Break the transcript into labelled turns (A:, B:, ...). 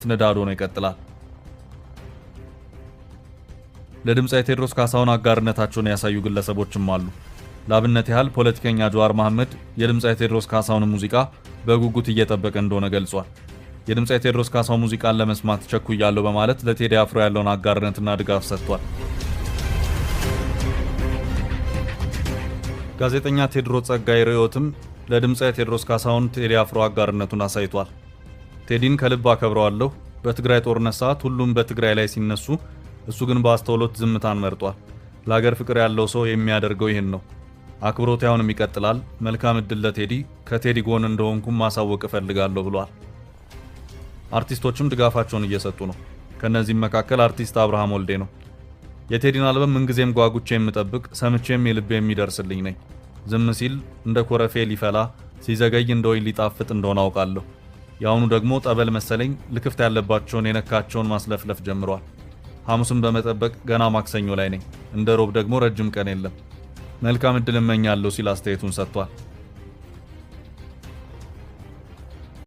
A: ንዳድ ሆኖ ይቀጥላል። ለድምፃዊ ቴዎድሮስ ካሳሁን አጋርነታቸውን ያሳዩ ግለሰቦችም አሉ። ለአብነት ያህል ፖለቲከኛ ጀዋር መሐመድ የድምፃዊ ቴዎድሮስ ካሳሁን ሙዚቃ በጉጉት እየጠበቀ እንደሆነ ገልጿል። የድምፃዊ ቴዎድሮስ ካሳሁን ሙዚቃን ለመስማት ቸኩያለሁ በማለት ለቴዲ አፍሮ ያለውን አጋርነትና ድጋፍ ሰጥቷል። ጋዜጠኛ ቴዎድሮስ ጸጋይ ርዕዮትም ለድምፃዊ ቴዎድሮስ ካሳሁን ቴዲ አፍሮ አጋርነቱን አሳይቷል። ቴዲን ከልብ አከብረዋለሁ። በትግራይ ጦርነት ሰዓት ሁሉም በትግራይ ላይ ሲነሱ፣ እሱ ግን በአስተውሎት ዝምታን መርጧል። ለሀገር ፍቅር ያለው ሰው የሚያደርገው ይህን ነው። አክብሮት ያሁንም ይቀጥላል። መልካም ዕድል ለቴዲ። ከቴዲ ጎን እንደሆንኩም ማሳወቅ እፈልጋለሁ ብሏል። አርቲስቶችም ድጋፋቸውን እየሰጡ ነው። ከነዚህም መካከል አርቲስት አብርሃም ወልዴ ነው። የቴዲን አልበም ምንጊዜም ጓጉቼ የምጠብቅ ሰምቼም የልቤ የሚደርስልኝ ነኝ። ዝም ሲል እንደ ኮረፌ ሊፈላ፣ ሲዘገይ እንደ ወይን ሊጣፍጥ እንደሆነ አውቃለሁ። የአሁኑ ደግሞ ጠበል መሰለኝ። ልክፍት ያለባቸውን የነካቸውን ማስለፍለፍ ጀምሯል። ሐሙስን በመጠበቅ ገና ማክሰኞ ላይ ነኝ። እንደ ሮብ ደግሞ ረጅም ቀን የለም። መልካም ዕድል እመኛለሁ ሲል አስተያየቱን ሰጥቷል።